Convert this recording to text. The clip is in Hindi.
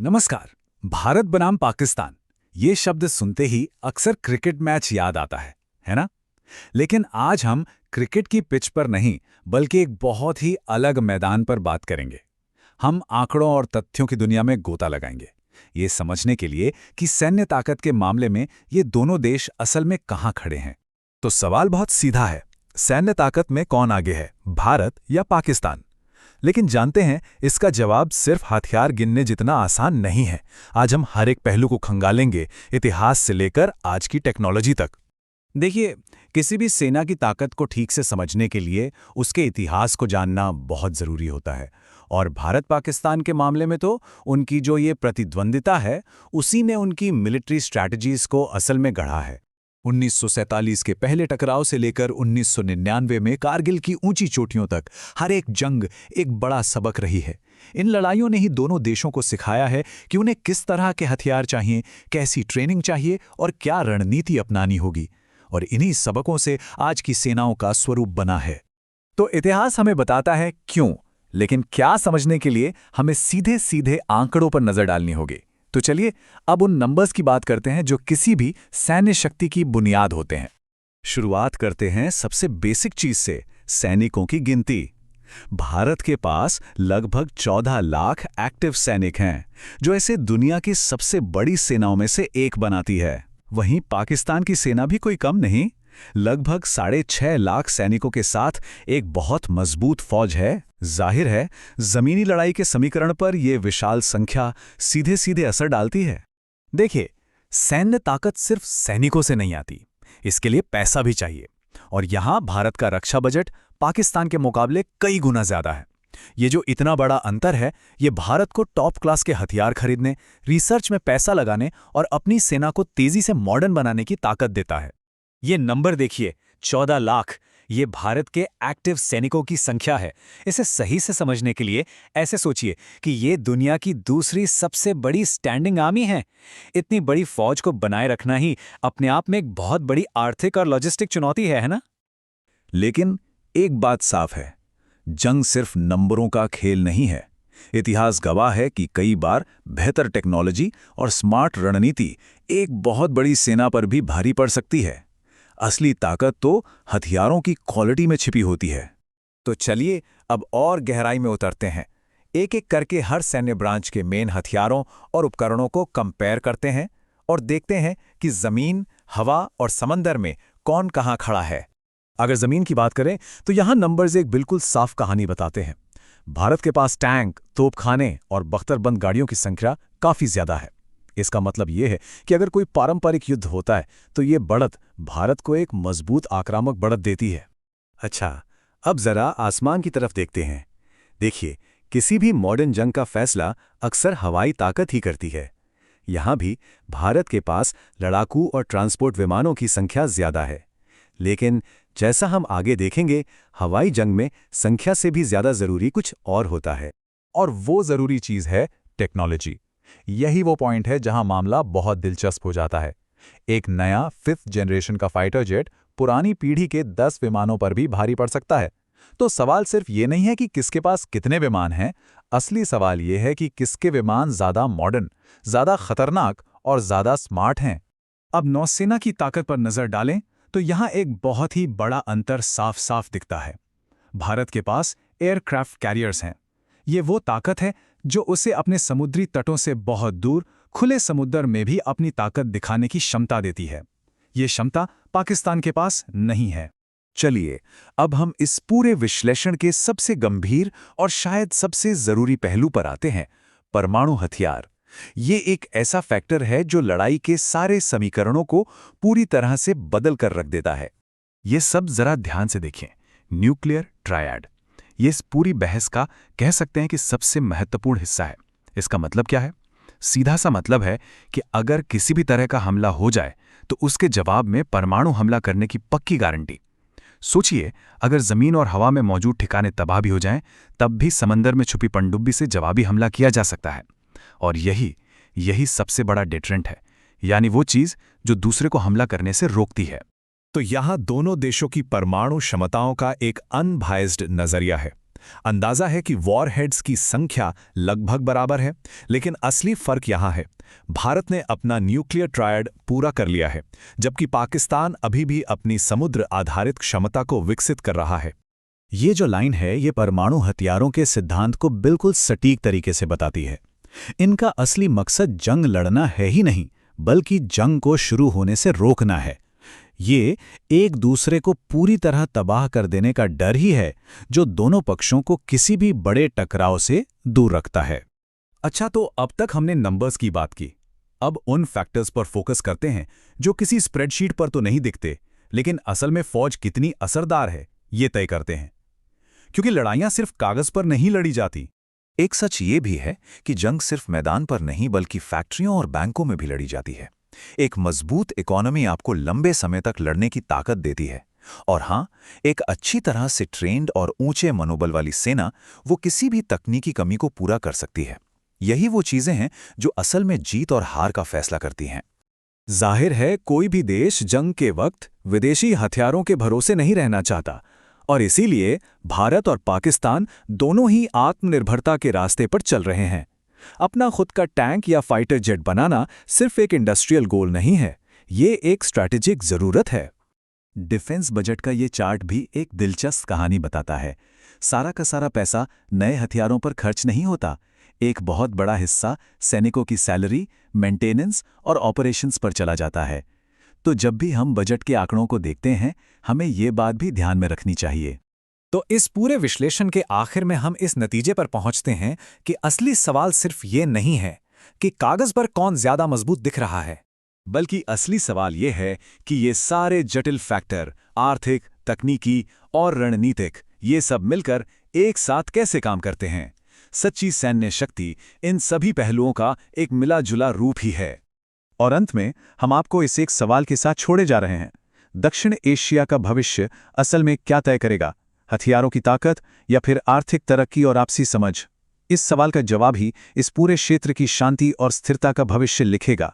नमस्कार। भारत बनाम पाकिस्तान ये शब्द सुनते ही अक्सर क्रिकेट मैच याद आता है ना? लेकिन आज हम क्रिकेट की पिच पर नहीं बल्कि एक बहुत ही अलग मैदान पर बात करेंगे। हम आंकड़ों और तथ्यों की दुनिया में गोता लगाएंगे, ये समझने के लिए कि सैन्य ताकत के मामले में ये दोनों देश असल में कहाँ खड़े हैं। तो सवाल बहुत सीधा है, सैन्य ताकत में कौन आगे है, भारत या पाकिस्तान? लेकिन जानते हैं, इसका जवाब सिर्फ हथियार गिनने जितना आसान नहीं है। आज हम हर एक पहलू को खंगालेंगे, इतिहास से लेकर आज की टेक्नोलॉजी तक। देखिए, किसी भी सेना की ताकत को ठीक से समझने के लिए उसके इतिहास को जानना बहुत ज़रूरी होता है। और भारत पाकिस्तान के मामले में तो उनकी जो ये प्रतिद्वंदिता है, उसी ने उनकी मिलिट्री स्ट्रैटेजीज को असल में गढ़ा है। 1947 के पहले टकराव से लेकर 1999 में कारगिल की ऊंची चोटियों तक हर एक जंग एक बड़ा सबक रही है। इन लड़ाइयों ने ही दोनों देशों को सिखाया है कि उन्हें किस तरह के हथियार चाहिए, कैसी ट्रेनिंग चाहिए और क्या रणनीति अपनानी होगी। और इन्हीं सबकों से आज की सेनाओं का स्वरूप बना है। तो इतिहास हमें बताता है क्यों, लेकिन क्या समझने के लिए हमें सीधे सीधे आंकड़ों पर नजर डालनी होगी। तो चलिए अब उन नंबर्स की बात करते हैं जो किसी भी सैन्य शक्ति की बुनियाद होते हैं। शुरुआत करते हैं सबसे बेसिक चीज से, सैनिकों की गिनती। भारत के पास लगभग 14 लाख एक्टिव सैनिक हैं, जो इसे दुनिया की सबसे बड़ी सेनाओं में से एक बनाती है। वहीं पाकिस्तान की सेना भी कोई कम नहीं, लगभग 6.5 लाख सैनिकों के साथ एक बहुत मजबूत फौज है। जाहिर है, जमीनी लड़ाई के समीकरण पर यह विशाल संख्या सीधे सीधे असर डालती है। देखिए, सैन्य ताकत सिर्फ सैनिकों से नहीं आती, इसके लिए पैसा भी चाहिए। और यहां भारत का रक्षा बजट पाकिस्तान के मुकाबले कई गुना ज्यादा है। ये जो इतना बड़ा अंतर है, ये भारत को टॉप क्लास के हथियार खरीदने, रिसर्च में पैसा लगाने और अपनी सेना को तेजी से मॉडर्न बनाने की ताकत देता है। ये नंबर देखिए, 14 लाख, ये भारत के एक्टिव सैनिकों की संख्या है। इसे सही से समझने के लिए ऐसे सोचिए कि ये दुनिया की दूसरी सबसे बड़ी स्टैंडिंग आर्मी है। इतनी बड़ी फौज को बनाए रखना ही अपने आप में एक बहुत बड़ी आर्थिक और लॉजिस्टिक चुनौती है ना? लेकिन एक बात साफ है, जंग सिर्फ नंबरों का खेल नहीं है। इतिहास गवाह है कि कई बार बेहतर टेक्नोलॉजी और स्मार्ट रणनीति एक बहुत बड़ी सेना पर भी भारी पड़ सकती है। असली ताकत तो हथियारों की क्वालिटी में छिपी होती है। तो चलिए अब और गहराई में उतरते हैं। एक एक करके हर सैन्य ब्रांच के मेन हथियारों और उपकरणों को कंपेयर करते हैं और देखते हैं कि जमीन, हवा और समंदर में कौन कहां खड़ा है। अगर जमीन की बात करें तो यहां नंबर्स एक बिल्कुल साफ कहानी बताते हैं। भारत के पास टैंक, तोपखाने और बख्तरबंद गाड़ियों की संख्या काफी ज्यादा है। इसका मतलब यह है कि अगर कोई पारंपरिक युद्ध होता है तो ये बढ़त भारत को एक मजबूत आक्रामक बढ़त देती है। अच्छा, अब जरा आसमान की तरफ देखते हैं। देखिए, किसी भी मॉडर्न जंग का फैसला अक्सर हवाई ताकत ही करती है। यहां भी भारत के पास लड़ाकू और ट्रांसपोर्ट विमानों की संख्या ज्यादा है। लेकिन जैसा हम आगे देखेंगे, हवाई जंग में संख्या से भी ज्यादा जरूरी कुछ और होता है। और वो जरूरी चीज है टेक्नोलॉजी। यही वो पॉइंट है जहां मामला बहुत दिलचस्प हो जाता है। एक नया 5th जनरेशन का फाइटर जेट पुरानी पीढ़ी के 10 विमानों पर भी भारी पड़ सकता है। तो सवाल सिर्फ ये नहीं है कि किसके पास कितने विमान हैं, असली सवाल ये है कि किसके विमान ज्यादा मॉडर्न, ज्यादा खतरनाक और ज्यादा स्मार्ट हैं। अब नौसेना की ताकत पर नजर डालें तो यहां एक बहुत ही बड़ा अंतर साफ साफ दिखता है। भारत के पास एयरक्राफ्ट कैरियर्स हैं। ये वो ताकत है जो उसे अपने समुद्री तटों से बहुत दूर खुले समुद्र में भी अपनी ताकत दिखाने की क्षमता देती है। ये क्षमता पाकिस्तान के पास नहीं है। चलिए अब हम इस पूरे विश्लेषण के सबसे गंभीर और शायद सबसे जरूरी पहलू पर आते हैं, परमाणु हथियार। ये एक ऐसा फैक्टर है जो लड़ाई के सारे समीकरणों को पूरी तरह से बदल कर रख देता है। ये सब जरा ध्यान से देखें, न्यूक्लियर ट्रायड, ये इस पूरी बहस का कह सकते हैं कि सबसे महत्वपूर्ण हिस्सा है। इसका मतलब क्या है? सीधा सा मतलब है कि अगर किसी भी तरह का हमला हो जाए तो उसके जवाब में परमाणु हमला करने की पक्की गारंटी। सोचिए, अगर जमीन और हवा में मौजूद ठिकाने तबाह भी हो जाएं, तब भी समंदर में छुपी पनडुब्बी से जवाबी हमला किया जा सकता है। और यही सबसे बड़ा डेटरेंट है, यानी वो चीज जो दूसरे को हमला करने से रोकती है। तो यहां दोनों देशों की परमाणु क्षमताओं का एक अनबायस्ड नजरिया है। अंदाजा है कि वॉरहेड्स की संख्या लगभग बराबर है, लेकिन असली फर्क यहां है, भारत ने अपना न्यूक्लियर ट्रायड पूरा कर लिया है, जबकि पाकिस्तान अभी भी अपनी समुद्र आधारित क्षमता को विकसित कर रहा है। ये जो लाइन है, ये परमाणु हथियारों के सिद्धांत को बिल्कुल सटीक तरीके से बताती है। इनका असली मकसद जंग लड़ना है ही नहीं, बल्कि जंग को शुरू होने से रोकना है। ये एक दूसरे को पूरी तरह तबाह कर देने का डर ही है जो दोनों पक्षों को किसी भी बड़े टकराव से दूर रखता है। अच्छा, तो अब तक हमने नंबर्स की बात की। अब उन फैक्टर्स पर फोकस करते हैं जो किसी स्प्रेडशीट पर तो नहीं दिखते, लेकिन असल में फौज कितनी असरदार है ये तय करते हैं। क्योंकि लड़ाइयां सिर्फ कागज पर नहीं लड़ी जाती। एक सच ये भी है कि जंग सिर्फ मैदान पर नहीं बल्कि फैक्ट्रियों और बैंकों में भी लड़ी जाती है। एक मजबूत इकोनॉमी आपको लंबे समय तक लड़ने की ताकत देती है, और हाँ, एक अच्छी तरह से ट्रेंड और ऊंचे मनोबल वाली सेना वो किसी भी तकनीकी कमी को पूरा कर सकती है। यही वो चीजें हैं जो असल में जीत और हार का फैसला करती हैं। जाहिर है, कोई भी देश जंग के वक्त विदेशी हथियारों के भरोसे नहीं रहना चाहता, और इसीलिए भारत और पाकिस्तान दोनों ही आत्मनिर्भरता के रास्ते पर चल रहे हैं। अपना खुद का टैंक या फाइटर जेट बनाना सिर्फ एक इंडस्ट्रियल गोल नहीं है, ये एक स्ट्रैटेजिक जरूरत है। डिफेंस बजट का ये चार्ट भी एक दिलचस्प कहानी बताता है। सारा का सारा पैसा नए हथियारों पर खर्च नहीं होता। एक बहुत बड़ा हिस्सा सैनिकों की सैलरी, मेंटेनेंस और ऑपरेशंस पर चला जाता है। तो जब भी हम बजट के आंकड़ों को देखते हैं, हमें ये बात भी ध्यान में रखनी चाहिए। तो इस पूरे विश्लेषण के आखिर में हम इस नतीजे पर पहुंचते हैं कि असली सवाल सिर्फ ये नहीं है कि कागज पर कौन ज्यादा मजबूत दिख रहा है, बल्कि असली सवाल ये है कि ये सारे जटिल फैक्टर, आर्थिक, तकनीकी और रणनीतिक, ये सब मिलकर एक साथ कैसे काम करते हैं। सच्ची सैन्य शक्ति इन सभी पहलुओं का एक मिला जुला रूप ही है। और अंत में हम आपको इस एक सवाल के साथ छोड़े जा रहे हैं। दक्षिण एशिया का भविष्य असल में क्या तय करेगा, हथियारों की ताकत या फिर आर्थिक तरक्की और आपसी समझ? इस सवाल का जवाब ही इस पूरे क्षेत्र की शांति और स्थिरता का भविष्य लिखेगा।